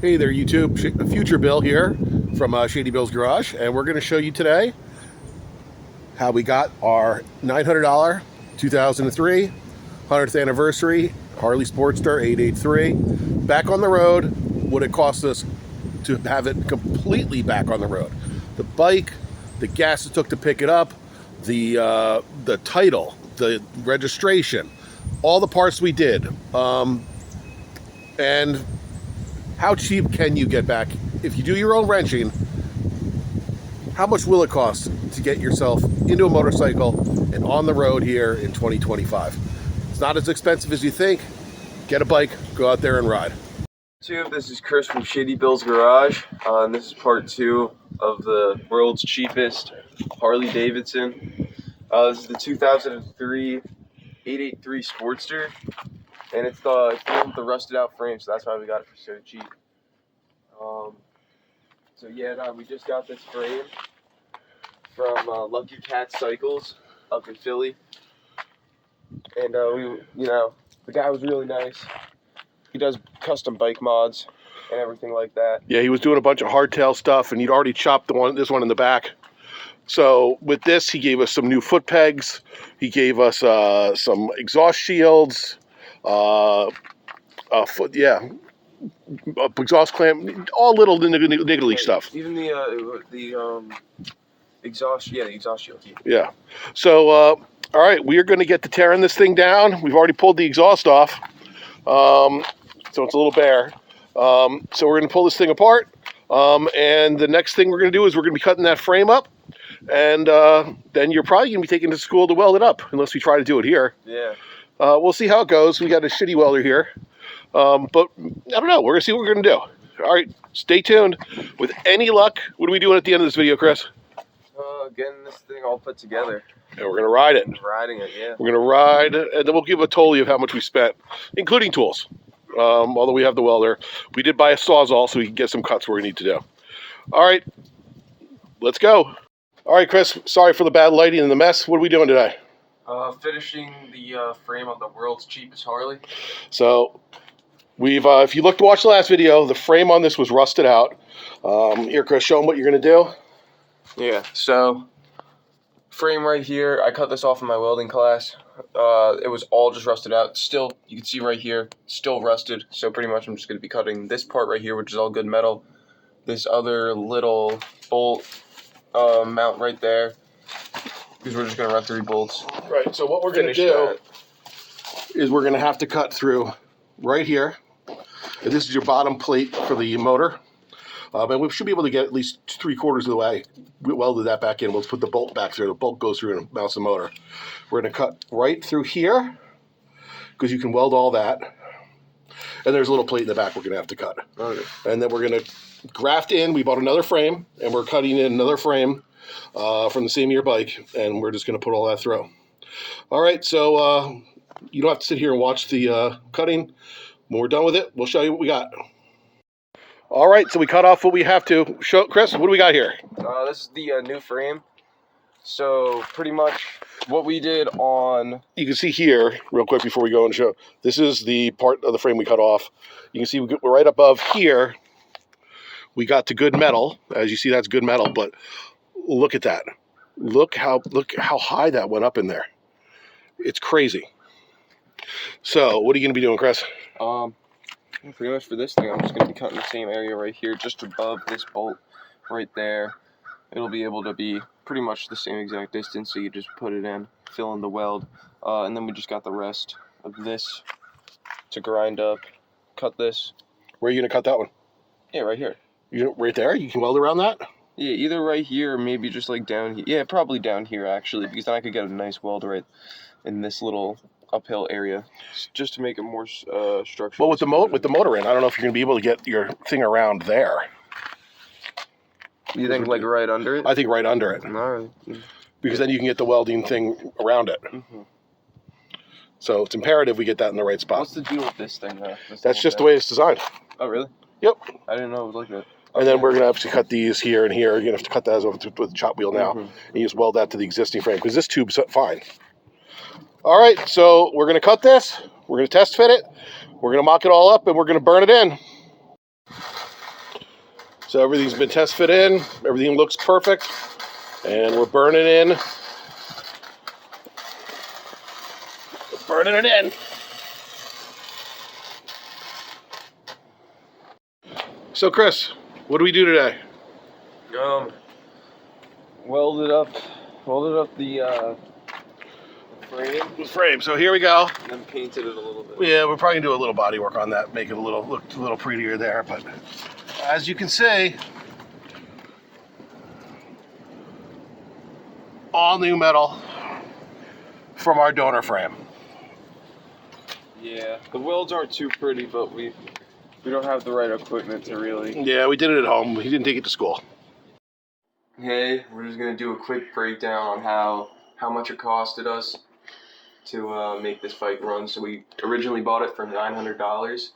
Hey there YouTube, Future Bill here from Shady Bill's Garage, and we're going to show you today how we got our $900 2003 100th anniversary Harley Sportster 883 back on the road, what it cost us to have it completely back on the road. The bike, the gas it took to pick it up, the title, the registration, all the parts we did, and how cheap can you get back? If you do your own wrenching, how much will it cost to get yourself into a motorcycle and on the road here in 2025? It's not as expensive as you think. Get a bike, go out there and ride. This is Chris from Shady Bill's Garage, and this is part 2 of the world's cheapest Harley Davidson. This is the 2003 883 Sportster, and it's the one with the rusted out frame, so that's why we got it for so cheap. We just got this frame from Lucky Cat Cycles up in Philly, and the guy was really nice. He does custom bike mods and everything like that. Yeah, he was doing a bunch of hardtail stuff, and he'd already chopped this one in the back. So with this, he gave us some new foot pegs. He gave us some exhaust shields, exhaust clamp, all little niggly stuff. Even the exhaust, the exhaust shield. Yeah. So all right, we are going to get to tearing this thing down. We've already pulled the exhaust off, so it's a little bare. So we're going to pull this thing apart, and the next thing we're going to do is we're going to be cutting that frame up, and then you're probably going to be taking it to school to weld it up, unless we try to do it here. Yeah. We'll see how it goes. We got a shitty welder here, but I don't know. We're going to see what we're going to do. All right, stay tuned. With any luck, what are we doing at the end of this video, Chris? Getting this thing all put together. And we're going to ride it. Riding it, yeah. We're going to ride, and then we'll give a total of how much we spent, including tools. Although we have the welder. We did buy a Sawzall so we can get some cuts where we need to do. All right, let's go. All right, Chris, sorry for the bad lighting and the mess. What are we doing today? Finishing the frame on the world's cheapest Harley. So we've, if you watch the last video, the frame on this was rusted out. Here, Chris, show them what you're going to do. Yeah, so frame right here, I cut this off in my welding class. It was all just rusted out. Still, you can see right here, still rusted. So pretty much I'm just going to be cutting this part right here, which is all good metal. This other little bolt mount right there, because we're just going to run 3 bolts. Right, so what we're going to do is we're going to have to cut through right here. And this is your bottom plate for the motor. And we should be able to get at least 3/4 of the way. We welded that back in. We'll put the bolt back through. The bolt goes through and mounts the motor. We're going to cut right through here because you can weld all that. And there's a little plate in the back we're going to have to cut. Okay. And then we're going to graft in. We bought another frame, and we're cutting in another frame from the same year bike, and we're just going to put all that through. All right, so you don't have to sit here and watch the cutting. When we're done with it, we'll show you what we got. All right, so we cut off what we have to. Show, Chris, what do we got here? This is the new frame. So pretty much what we did on... You can see here, real quick before we go and show, this is the part of the frame we cut off. You can see we're right above here. We got to good metal. As you see, that's good metal, but look at that. Look how high that went up in there. It's crazy. So what are you going to be doing, Chris? Pretty much for this thing, I'm just going to be cutting the same area right here, just above this bolt right there. It'll be able to be pretty much the same exact distance, so you just put it in, fill in the weld, and then we just got the rest of this to grind up, cut this. Where are you going to cut that one? Yeah, right here. Right there? You can weld around that? Yeah, either right here or maybe just like down here. Yeah, probably down here actually, because then I could get a nice weld right in this little uphill area, just to make it more structural. Well, with the motor in, I don't know if you're going to be able to get your thing around there. You think like right under it? I think right under it. All right. Because then you can get the welding thing around it. Mm-hmm. So it's imperative we get that in the right spot. What's the deal with this thing though? That's just the way it's designed. Oh, really? Yep. I didn't know it was like that. Okay. And then we're going to have to cut these here and here. You're going to have to cut that over with the chop wheel now. Mm-hmm. And you just weld that to the existing frame because this tube's fine. All right, so we're going to cut this. We're going to test fit it. We're going to mock it all up, and we're going to burn it in. So everything's been test fit in. Everything looks perfect. And we're burning in. Burning it in. So Chris, what do we do today? Welded up the frame. The frame. So here we go. And then painted it a little bit. Yeah, we're probably gonna do a little body work on that, make it look a little prettier there. But as you can see, all new metal from our donor frame. Yeah, the welds aren't too pretty, but we don't have the right equipment to really. Yeah, we did it at home. He didn't take it to school. Hey, we're just gonna do a quick breakdown on how much it costed us to make this bike run. So we originally bought it for $900.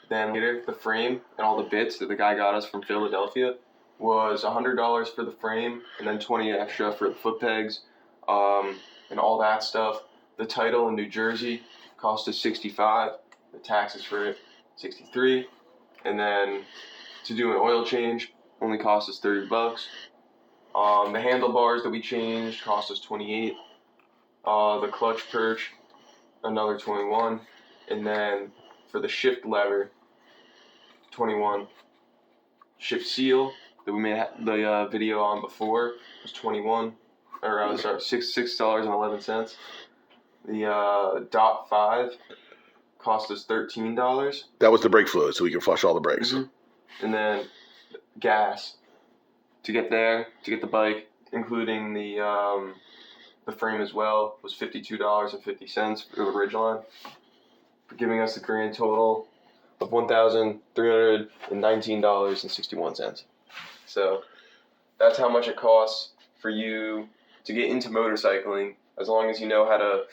Then later, the frame and all the bits that the guy got us from Philadelphia was $100 for the frame, and then $20 extra for the foot pegs, and all that stuff. The title in New Jersey cost us $65. The taxes for it, $63, and then to do an oil change only cost us $30. The handlebars that we changed cost us $28. The clutch perch, another $21, and then for the shift lever, $21. Shift seal that we made the video on before was $21, or sorry, $6.11. The dot 5 cost us $13. That was the brake fluid, so we can flush all the brakes. Mm-hmm. And then gas to get there, to get the bike, including the frame as well, was $52.50 for the Ridgeline, for giving us the grand total of $1,319.61. So that's how much it costs for you to get into motorcycling, as long as you know how to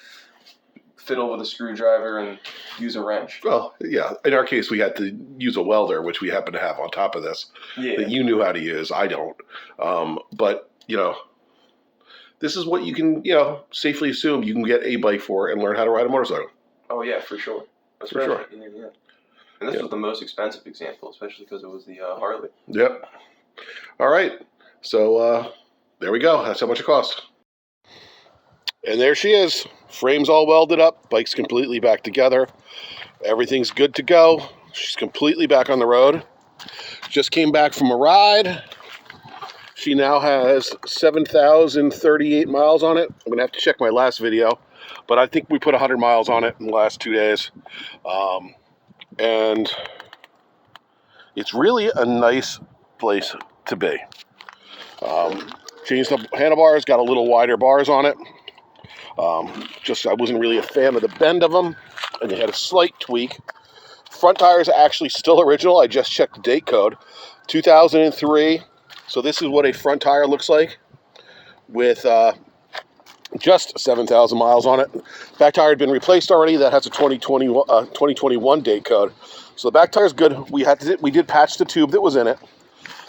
fiddle with a screwdriver and use a wrench. Well, yeah. In our case, we had to use a welder, which we happen to have on top of this. Yeah. That you knew how to use. I don't. But, this is what you can, safely assume you can get a bike for and learn how to ride a motorcycle. Oh, yeah, for sure. That's for sure. Yeah. And this was the most expensive example, especially because it was the Harley. Yep. All right. So, there we go. That's how much it cost. And there she is. Frame's all welded up. Bike's completely back together. Everything's good to go. She's completely back on the road. Just came back from a ride. She now has 7,038 miles on it. I'm going to have to check my last video, but I think we put 100 miles on it in the last 2 days. And it's really a nice place to be. Changed the handlebars, got a little wider bars on it. I wasn't really a fan of the bend of them, and they had a slight tweak. Front tires are actually still original. I just checked the date code, 2003. So this is what a front tire looks like with just 7,000 miles on it. Back tire had been replaced already. That has a 2021 date code. So the back tire is good. We did patch the tube that was in it.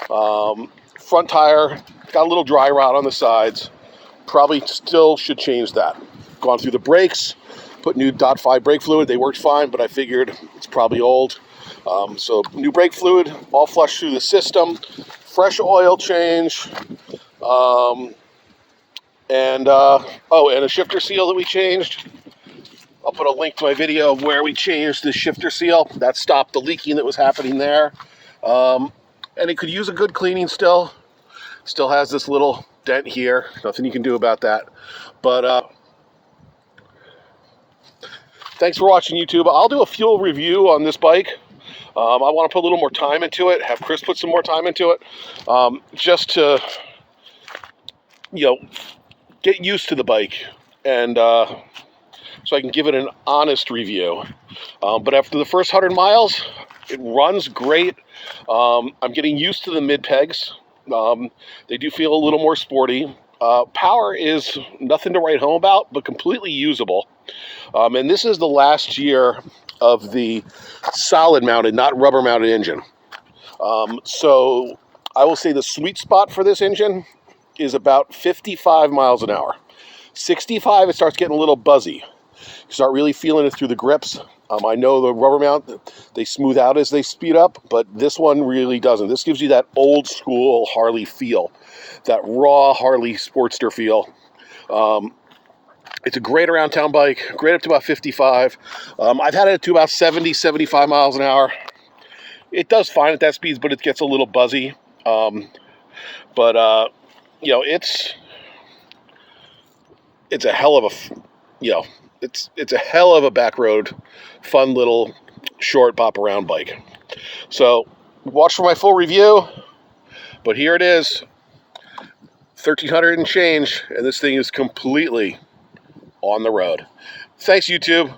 Front tire got a little dry rot on the sides. Probably still should change that. Gone through the brakes, put new dot 5 brake fluid. They worked fine, but I figured it's probably old. So new brake fluid, all flushed through the system. Fresh oil change. And a shifter seal that we changed. I'll put a link to my video of where we changed the shifter seal. That stopped the leaking that was happening there. And it could use a good cleaning still. Still has this little dent here. Nothing you can do about that. But thanks for watching, YouTube. I'll do a fuel review on this bike. I want to put a little more time into it. Have Chris put some more time into it. Just to, get used to the bike. And so I can give it an honest review. But after the first 100 miles, it runs great. I'm getting used to the mid-pegs. They do feel a little more sporty. Power is nothing to write home about, but completely usable. And this is the last year of the solid mounted, not rubber mounted engine. So I will say the sweet spot for this engine is about 55 miles an hour. 65, it starts getting a little buzzy. You start really feeling it through the grips. I know the rubber mount, they smooth out as they speed up, but this one really doesn't. This gives you that old school Harley feel, that raw Harley Sportster feel. It's a great around town bike, great up to about 55. I've had it to about 70, 75 miles an hour. It does fine at that speed, but it gets a little buzzy. You know, it's a hell of a, you know, it's a hell of a back road, fun little short pop around bike. So watch for my full review, but here it is, 1,300 and change, and this thing is completely on the road. Thanks, YouTube.